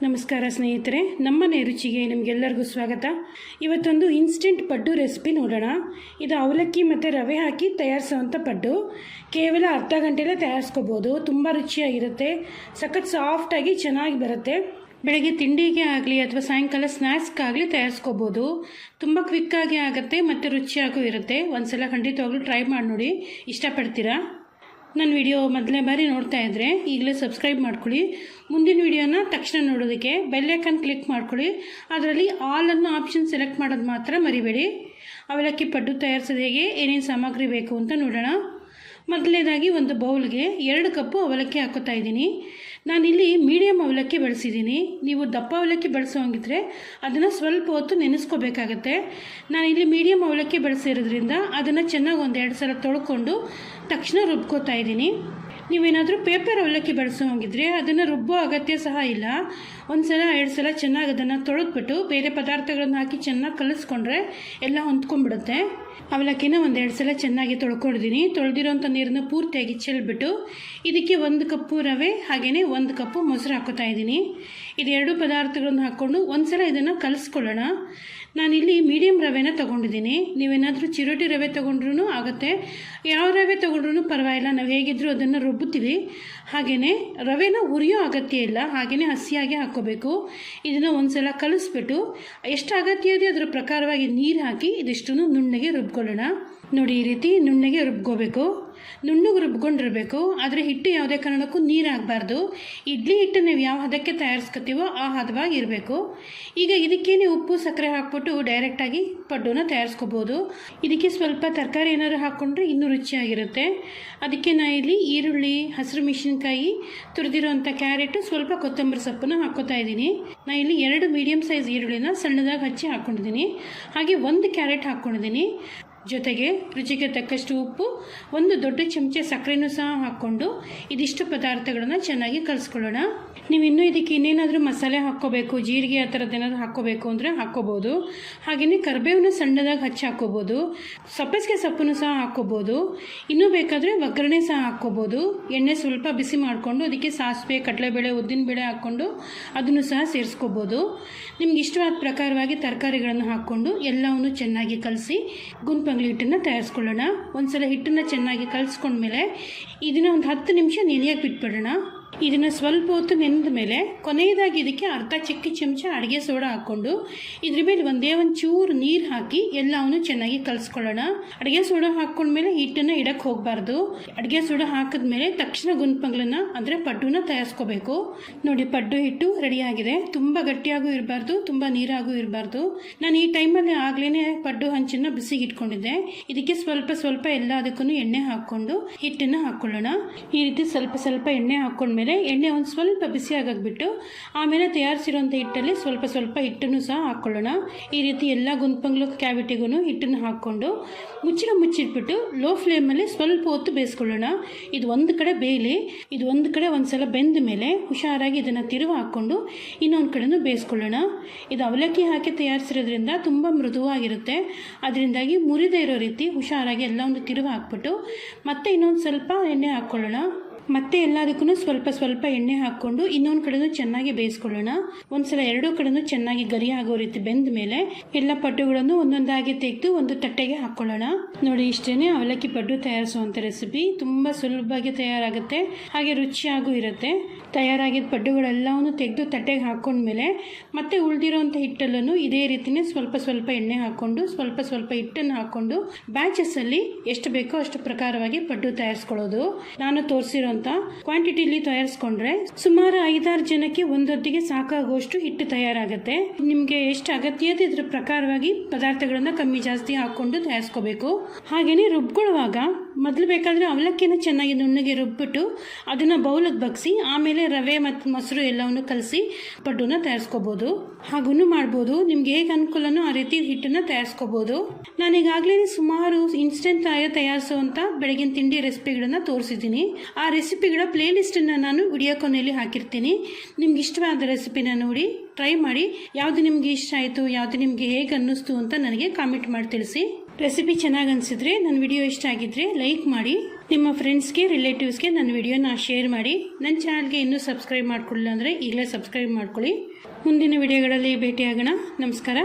ನಮಸ್ಕಾರ ಸ್ನೇಹಿತರೆ, ನಮ್ಮನೆ ರುಚಿಗೆ ನಿಮಗೆಲ್ಲರಿಗೂ ಸ್ವಾಗತ. ಇವತ್ತೊಂದು ಇನ್ಸ್ಟೆಂಟ್ ಪಡ್ಡು ರೆಸಿಪಿ ನೋಡೋಣ. ಇದು ಅವಲಕ್ಕಿ ಮತ್ತು ರವೆ ಹಾಕಿ ತಯಾರಿಸುವಂಥ ಪಡ್ಡು. ಕೇವಲ ಅರ್ಧ ಗಂಟೆಯಲ್ಲೇ ತಯಾರಿಸ್ಕೋಬೋದು. ತುಂಬ ರುಚಿಯಾಗಿರುತ್ತೆ, ಸಖತ್ ಸಾಫ್ಟಾಗಿ ಚೆನ್ನಾಗಿ ಬರುತ್ತೆ. ಬೆಳಗ್ಗೆ ತಿಂಡಿಗೆ ಆಗಲಿ ಅಥವಾ ಸಾಯಂಕಾಲ ಸ್ನ್ಯಾಕ್ಸ್ಗಾಗಲಿ ತಯಾರಿಸ್ಕೋಬೋದು. ತುಂಬ ಕ್ವಿಕ್ಕಾಗಿ ಆಗುತ್ತೆ ಮತ್ತು ರುಚಿಯಾಗೂ ಇರುತ್ತೆ. ಒಂದ್ಸಲ ಖಂಡಿತವಾಗ್ಲೂ ಟ್ರೈ ಮಾಡಿ ನೋಡಿ, ಇಷ್ಟಪಡ್ತೀರಾ. ನನ್ನ ವಿಡಿಯೋ ಮೊದಲನೇ ಬಾರಿ ನೋಡ್ತಾ ಇದ್ದರೆ ಈಗಲೇ ಸಬ್ಸ್ಕ್ರೈಬ್ ಮಾಡ್ಕೊಳ್ಳಿ. ಮುಂದಿನ ವಿಡಿಯೋನ ತಕ್ಷಣ ನೋಡೋದಕ್ಕೆ ಬೆಲ್ ಐಕಾನ್ ಕ್ಲಿಕ್ ಮಾಡ್ಕೊಳ್ಳಿ. ಅದರಲ್ಲಿ ಆಲ್ ಅನ್ನೋ ಆಪ್ಷನ್ ಸೆಲೆಕ್ಟ್ ಮಾಡೋದು ಮಾತ್ರ ಮರಿಬೇಡಿ. ಅವಲಕ್ಕಿ ಪಡ್ಡು ತಯಾರಿಸೋದು ಹೇಗೆ, ಏನೇನು ಸಾಮಗ್ರಿ ಬೇಕು ಅಂತ ನೋಡೋಣ. ಮೊದಲನೇದಾಗಿ ಒಂದು ಬೌಲ್ಗೆ 2 ಕಪ್ಪು ಅವಲಕ್ಕಿ ಹಾಕೋತಾ ಇದ್ದೀನಿ. ನಾನಿಲ್ಲಿ ಮೀಡಿಯಮ್ ಅವಲಕ್ಕಿ ಬಳಸಿದ್ದೀನಿ. ನೀವು ದಪ್ಪ ಅವಲಕ್ಕಿ ಬಳಸೋಂಗಿದ್ರೆ ಅದನ್ನು ಸ್ವಲ್ಪ ಹೊತ್ತು ನೆನೆಸ್ಕೋಬೇಕಾಗತ್ತೆ. ನಾನಿಲ್ಲಿ ಮೀಡಿಯಮ್ ಅವಲಕ್ಕಿ ಬಳಸಿರೋದ್ರಿಂದ ಅದನ್ನು ಚೆನ್ನಾಗಿ 1-2 ಸಲ ತೊಳ್ಕೊಂಡು ತಕ್ಷಣ ರುಬ್ಕೋತಾ ಇದ್ದೀನಿ. ನೀವೇನಾದರೂ ಪೇಪರ್ ಅವಲಕ್ಕಿ ಬಳಸೋಂಗಿದ್ರೆ ಅದನ್ನು ರುಬ್ಬೋ ಅಗತ್ಯ ಸಹ ಇಲ್ಲ. 1 ಸಲ 2 ಸಲ ಚೆನ್ನಾಗಿ ಅದನ್ನು ತೊಳೆದ್ಬಿಟ್ಟು ಬೇರೆ ಪದಾರ್ಥಗಳನ್ನು ಹಾಕಿ ಚೆನ್ನಾಗಿ ಕಲಿಸ್ಕೊಂಡ್ರೆ ಎಲ್ಲ ಹೊಂದ್ಕೊಂಡ್ಬಿಡುತ್ತೆ. ಅವಲಕ್ಕಿನ 1-2 ಸಲ ಚೆನ್ನಾಗಿ ತೊಳ್ಕೊಂಡಿದ್ದೀನಿ. ತೊಳೆದಿರೋಂಥ ನೀರನ್ನು ಪೂರ್ತಿಯಾಗಿ ಚೆಲ್ಬಿಟ್ಟು ಇದಕ್ಕೆ 1 ಕಪ್ಪು ರವೆ ಹಾಗೆಯೇ 1 ಕಪ್ಪು ಮೊಸರು ಹಾಕೋತಾ ಇದ್ದೀನಿ. ಇದು 2 ಪದಾರ್ಥಗಳನ್ನು ಹಾಕ್ಕೊಂಡು 1 ಸಲ ಇದನ್ನು ಕಲಿಸ್ಕೊಳ್ಳೋಣ. ನಾನಿಲ್ಲಿ ಮೀಡಿಯಮ್ ರವೆನ ತೊಗೊಂಡಿದ್ದೀನಿ. ನೀವೇನಾದರೂ ಚಿರೋಟಿ ರವೆ ತೊಗೊಂಡ್ರೂ ಆಗುತ್ತೆ, ಯಾವ ರವೆ ತೊಗೊಂಡ್ರೂ ಪರವಾಗಿಲ್ಲ. ನಾವು ಹೇಗಿದ್ದರೂ ಅದನ್ನು ರುಬ್ಬುತ್ತೀವಿ. ಹಾಗೆಯೇ ರವೆನ ಹುರಿಯೋ ಅಗತ್ಯ ಇಲ್ಲ, ಹಾಗೆಯೇ ಹಸಿಯಾಗಿ ಹಾಕ್ಕೋಬೇಕು. ಇದನ್ನು 1 ಸಲ ಕಲಿಸ್ಬಿಟ್ಟು ಎಷ್ಟು ಅಗತ್ಯ ಇದೆ ಅದರ ಪ್ರಕಾರವಾಗಿ ನೀರು ಹಾಕಿ ಇದಿಷ್ಟನ್ನು ನುಣ್ಣಗೆ ರುಬ್ಕೊಳ್ಳೋಣ. ನೋಡಿ, ಈ ರೀತಿ ನುಣ್ಣಗೆ ರುಬ್ಕೋಬೇಕು. ನುಣ್ಣಗೆ ರುಬ್ಕೊಂಡಿರಬೇಕು. ಆದರೆ ಹಿಟ್ಟು ಯಾವುದೇ ಕಾರಣಕ್ಕೂ ನೀರು ಆಗಬಾರ್ದು. ಇಡ್ಲಿ ಹಿಟ್ಟು ನೀವು ಯಾವ ಹದಕ್ಕೆ ತಯಾರಿಸ್ಕೊತೀವೋ ಆ ಹದವಾಗಿ ಇರಬೇಕು. ಈಗ ಇದಕ್ಕೇನೆ ಉಪ್ಪು ಸಕ್ಕರೆ ಹಾಕ್ಬಿಟ್ಟು ಡೈರೆಕ್ಟಾಗಿ ಪಡ್ಡೂನ ತಯಾರಿಸ್ಕೋಬೋದು. ಇದಕ್ಕೆ ಸ್ವಲ್ಪ ತರಕಾರಿ ಏನಾದ್ರು ಹಾಕ್ಕೊಂಡ್ರೆ ಇನ್ನೂ ರುಚಿಯಾಗಿರುತ್ತೆ. ಅದಕ್ಕೆ ನಾನು ಇಲ್ಲಿ ಈರುಳ್ಳಿ, ಹಸಿರು ಮೆಣಸಿನ್ಕಾಯಿ, ತುರಿದಿರೋಂಥ ಕ್ಯಾರೆಟು, ಸ್ವಲ್ಪ ಕೊತ್ತಂಬರಿ ಸೊಪ್ಪನ್ನು ಹಾಕ್ಕೋತಾ ಇದ್ದೀನಿ. ನಾನು ಇಲ್ಲಿ 2 ಮೀಡಿಯಮ್ ಸೈಜ್ ಈರುಳ್ಳಿನ ಸಣ್ಣದಾಗಿ ಹಚ್ಚಿ ಹಾಕ್ಕೊಂಡಿದ್ದೀನಿ. ಹಾಗೆ 1 ಕ್ಯಾರೆಟ್ ಹಾಕ್ಕೊಂಡಿದ್ದೀನಿ. ಜೊತೆಗೆ ರುಚಿಗೆ ತಕ್ಕಷ್ಟು ಉಪ್ಪು, 1 ದೊಡ್ಡ ಚಮಚ ಸಕ್ಕರೆನೂ ಸಹ ಹಾಕ್ಕೊಂಡು ಇದಿಷ್ಟು ಪದಾರ್ಥಗಳನ್ನು ಚೆನ್ನಾಗಿ ಕಲಿಸ್ಕೊಳ್ಳೋಣ. ನೀವು ಇನ್ನೂ ಇದಕ್ಕೆ ಇನ್ನೇನಾದರೂ ಮಸಾಲೆ ಹಾಕ್ಕೋಬೇಕು, ಜೀರಿಗೆ ಆ ಥರದ್ದು ಏನಾದರೂ ಹಾಕ್ಕೋಬೇಕು ಅಂದರೆ ಹಾಕ್ಕೋಬೋದು. ಹಾಗೆಯೇ ಕರಿಬೇವನ್ನ ಸಣ್ಣದಾಗಿ ಹಚ್ಚಿ ಹಾಕ್ಕೋಬೋದು. ಸಬ್ಬಸಿಗೆ ಸೊಪ್ಪನ್ನು ಸಹ ಹಾಕ್ಕೋಬೋದು. ಇನ್ನೂ ಬೇಕಾದರೆ ಒಗ್ಗರಣೆ ಸಹ ಹಾಕ್ಕೋಬೋದು. ಎಣ್ಣೆ ಸ್ವಲ್ಪ ಬಿಸಿ ಮಾಡಿಕೊಂಡು ಅದಕ್ಕೆ ಸಾಸಿವೆ, ಕಡಲೆಬೇಳೆ, ಉದ್ದಿನಬೇಳೆ ಹಾಕ್ಕೊಂಡು ಅದನ್ನು ಸಹ ಸೇರಿಸ್ಕೋಬೋದು. ನಿಮ್ಗೆ ಇಷ್ಟವಾದ ಪ್ರಕಾರವಾಗಿ ತರಕಾರಿಗಳನ್ನು ಹಾಕ್ಕೊಂಡು ಎಲ್ಲವನ್ನು ಚೆನ್ನಾಗಿ ಕಲಸಿ ಗುಂಪಂಗ್ಲಿ ಹಿಟ್ಟನ್ನು ತಯಾರಿಸ್ಕೊಳ್ಳೋಣ. 1 ಸಲ ಹಿಟ್ಟನ್ನು ಚೆನ್ನಾಗಿ ಕಲಿಸ್ಕೊಂಡ್ಮೇಲೆ ಇದನ್ನು ಒಂದು 10 ನಿಮಿಷ ನೆನೆಯೋಕೆ ಬಿಟ್ಬಿಡೋಣ. ಇದನ್ನು ಸ್ವಲ್ಪ ಹೊತ್ತು ನೆನೆದ ಮೇಲೆ ಕೊನೆಯದಾಗಿ ಇದಕ್ಕೆ ಅರ್ಧ ಚಿಕ್ಕ ಚಮಚ ಅಡುಗೆ ಸೋಡಾ ಹಾಕ್ಕೊಂಡು ಇದ್ರ ಮೇಲೆ ಒಂದೇ ಚೂರು ನೀರು ಹಾಕಿ ಎಲ್ಲವನ್ನು ಚೆನ್ನಾಗಿ ಕಲಿಸ್ಕೊಳ್ಳೋಣ. ಅಡುಗೆ ಸೋಡಾ ಹಾಕ್ಕೊಂಡ್ಮೇಲೆ ಹಿಟ್ಟನ್ನು ಇಡಕ್ಕೆ ಹೋಗಬಾರ್ದು. ಅಡುಗೆ ಸೋಡಾ ಹಾಕಿದ್ಮೇಲೆ ತಕ್ಷಣ ಗುಂಪಂಗ್ಲನ್ನ ಅಂದರೆ ಪಡ್ಡುನ ತಯಾರಿಸ್ಕೋಬೇಕು. ನೋಡಿ, ಪಡ್ಡು ಹಿಟ್ಟು ರೆಡಿಯಾಗಿದೆ. ತುಂಬ ಗಟ್ಟಿಯಾಗೂ ಇರಬಾರ್ದು, ತುಂಬ ನೀರಾಗೂ ಇರಬಾರ್ದು. ನಾನು ಈ ಟೈಮಲ್ಲಿ ಆಗ್ಲೇ ಪಡ್ಡು ಹಂಚನ್ನು ಬಿಸಿಗೆ ಇಟ್ಕೊಂಡಿದ್ದೆ. ಇದಕ್ಕೆ ಸ್ವಲ್ಪ ಎಲ್ಲದಕ್ಕೂ ಎಣ್ಣೆ ಹಾಕ್ಕೊಂಡು ಹಿಟ್ಟನ್ನು ಹಾಕ್ಕೊಳ್ಳೋಣ. ಈ ರೀತಿ ಸ್ವಲ್ಪ ಎಣ್ಣೆ ಹಾಕ್ಕೊಂಡ್ಮೇಲೆ ಎಣ್ಣೆ ಒಂದು ಸ್ವಲ್ಪ ಬಿಸಿ ಆಗಬಿಟ್ಟು ಆಮೇಲೆ ತಯಾರಿಸಿರೋಂಥ ಹಿಟ್ಟಲ್ಲಿ ಸ್ವಲ್ಪ ಹಿಟ್ಟನ್ನು ಸಹ ಹಾಕ್ಕೊಳ್ಳೋಣ. ಈ ರೀತಿ ಎಲ್ಲ ಗುಂಪಂಗ್ಲು ಕ್ಯಾವಿಟಿಗೂ ಹಿಟ್ಟನ್ನು ಹಾಕ್ಕೊಂಡು ಮುಚ್ಚಿಟ್ಬಿಟ್ಟು ಲೋ ಫ್ಲೇಮಲ್ಲಿ ಸ್ವಲ್ಪ ಹೊತ್ತು ಬೇಯಿಸ್ಕೊಳ್ಳೋಣ. ಇದು ಒಂದು ಕಡೆ ಬೇಯಲಿ. ಇದು ಒಂದು ಕಡೆ 1 ಸಲ ಬೆಂದ ಮೇಲೆ ಹುಷಾರಾಗಿ ಇದನ್ನು ತಿರುವು ಹಾಕ್ಕೊಂಡು ಇನ್ನೊಂದು ಕಡೆನೂ ಬೇಯಿಸ್ಕೊಳ್ಳೋಣ. ಇದು ಅವಲಕ್ಕಿ ಹಾಕಿ ತಯಾರಿಸಿರೋದ್ರಿಂದ ತುಂಬ ಮೃದುವಾಗಿರುತ್ತೆ. ಅದರಿಂದಾಗಿ ಮುರಿದೇ ಇರೋ ರೀತಿ ಹುಷಾರಾಗಿ ಎಲ್ಲ ಒಂದು ತಿರುವು ಹಾಕ್ಬಿಟ್ಟು ಮತ್ತೆ ಇನ್ನೊಂದು ಸ್ವಲ್ಪ ಎಣ್ಣೆ ಹಾಕ್ಕೊಳ್ಳೋಣ. ಮತ್ತೆ ಎಲ್ಲದಕ್ಕೂ ಸ್ವಲ್ಪ ಎಣ್ಣೆ ಹಾಕ್ಕೊಂಡು ಇನ್ನೊಂದು ಕಡೆನೂ ಚೆನ್ನಾಗಿ ಬೇಯಿಸ್ಕೊಳ್ಳೋಣ. 1 ಸಲ 2 ಕಡೆನೂ ಚೆನ್ನಾಗಿ ಗರಿ ಆಗೋ ರೀತಿ ಬೆಂದ ಮೇಲೆ ಎಲ್ಲ ಪಡ್ಡುಗಳನ್ನು ಒಂದೊಂದಾಗಿ ತೆಗೆದು ಒಂದು ತಟ್ಟೆಗೆ ಹಾಕ್ಕೊಳ್ಳೋಣ. ನೋಡಿ, ಇಷ್ಟೇ ಅವಲಕ್ಕಿ ಪಡ್ಡು ತಯಾರಿಸುವಂಥ ರೆಸಿಪಿ. ತುಂಬ ಸುಲಭವಾಗಿ ತಯಾರಾಗುತ್ತೆ, ಹಾಗೆ ರುಚಿಯಾಗೂ ಇರುತ್ತೆ. ತಯಾರಾಗಿದ್ದ ಪಡ್ಡುಗಳೆಲ್ಲವನ್ನು ತೆಗೆದು ತಟ್ಟೆಗೆ ಹಾಕ್ಕೊಂಡ್ಮೇಲೆ ಮತ್ತೆ ಉಳಿದಿರೋಂಥ ಹಿಟ್ಟಲ್ಲೂ ಇದೇ ರೀತಿಯೇ ಸ್ವಲ್ಪ ಎಣ್ಣೆ ಹಾಕ್ಕೊಂಡು ಸ್ವಲ್ಪ ಹಿಟ್ಟನ್ನು ಹಾಕ್ಕೊಂಡು ಬ್ಯಾಚಸ್ಸಲ್ಲಿ ಎಷ್ಟು ಬೇಕೋ ಅಷ್ಟು ಪ್ರಕಾರವಾಗಿ ಪಡ್ಡು ತಯಾರಿಸ್ಕೊಳ್ಳೋದು. ನಾನು ತೋರಿಸಿರೋ ಕ್ವಾಂಟಿಟಿಲಿ ತಯಾರಿಸ್ಕೊಂಡ್ರೆ ಸುಮಾರು 5-6 ಜನಕ್ಕೆ ಒಂದೊತ್ತಿಗೆ ಸಾಕಾಗುವಷ್ಟು ಹಿಟ್ಟು ತಯಾರಾಗುತ್ತೆ. ನಿಮಗೆ ಎಷ್ಟು ಅಗತ್ಯ ಇದೆ ಇದ್ರ ಪ್ರಕಾರವಾಗಿ ಪದಾರ್ಥಗಳನ್ನ ಕಮ್ಮಿ ಜಾಸ್ತಿ ಹಾಕೊಂಡು ತಯಾರಿಸ್ಕೋಬೇಕು. ಹಾಗೇನೆ ರುಬ್ಕೊಳ್ಳುವಾಗ ಮೊದಲು ಬೇಕಾದರೆ ಅವಲಕ್ಕಿನ ಚೆನ್ನಾಗಿ ನುಣ್ಣಗೆ ರುಬ್ಬಿಟ್ಟು ಅದನ್ನು ಬೌಲಿಗೆ ಬಗ್ಸಿ ಆಮೇಲೆ ರವೆ ಮತ್ತು ಮೊಸರು ಎಲ್ಲವನ್ನು ಕಲಸಿ ಪಡ್ಡುನ ತಯಾರಿಸ್ಕೋಬೋದು. ಹಾಗೂ ಮಾಡ್ಬೋದು. ನಿಮ್ಗೆ ಹೇಗೆ ಅನುಕೂಲನೋ ಆ ರೀತಿ ಹಿಟ್ಟನ್ನು ತಯಾರಿಸ್ಕೋಬೋದು. ನಾನೀಗಾಗಲೇ ಸುಮಾರು ಇನ್ಸ್ಟೆಂಟ್ ತಯಾರಿಸುವಂಥ ಬೆಳಗಿನ ತಿಂಡಿ ರೆಸಿಪಿಗಳನ್ನು ತೋರಿಸಿದ್ದೀನಿ. ಆ ರೆಸಿಪಿಗಳ ಪ್ಲೇಲಿಸ್ಟನ್ನು ನಾನು ವಿಡಿಯೋ ಕೊನೆಯಲ್ಲಿ ಹಾಕಿರ್ತೀನಿ. ನಿಮ್ಗೆ ಇಷ್ಟವಾದ ರೆಸಿಪಿನ ನೋಡಿ ಟ್ರೈ ಮಾಡಿ. ಯಾವುದು ನಿಮಗೆ ಇಷ್ಟ ಆಯಿತು, ಯಾವುದು ನಿಮಗೆ ಹೇಗೆ ಅನ್ನಿಸ್ತು ಅಂತ ನನಗೆ ಕಾಮೆಂಟ್ ಮಾಡಿ ತಿಳಿಸಿ. ರೆಸಿಪಿ ಚೆನ್ನಾಗಿ ಅನಿಸಿದ್ರೆ, ನನ್ನ ವಿಡಿಯೋ ಇಷ್ಟ ಆಗಿದ್ರೆ ಲೈಕ್ ಮಾಡಿ. ನಿಮ್ಮ ಫ್ರೆಂಡ್ಸ್ಗೆ ರಿಲೇಟಿವ್ಸ್ಗೆ ನನ್ನ ವಿಡಿಯೋನ ಶೇರ್ ಮಾಡಿ. ನನ್ನ ಚಾನಲ್ಗೆ ಇನ್ನೂ ಸಬ್ಸ್ಕ್ರೈಬ್ ಮಾಡ್ಕೊಳ್ಳಿಲ್ಲ ಅಂದರೆ ಈಗಲೇ ಸಬ್ಸ್ಕ್ರೈಬ್ ಮಾಡ್ಕೊಳ್ಳಿ. ಮುಂದಿನ ವಿಡಿಯೋಗಳಲ್ಲಿ ಭೇಟಿಯಾಗೋಣ. ನಮಸ್ಕಾರ.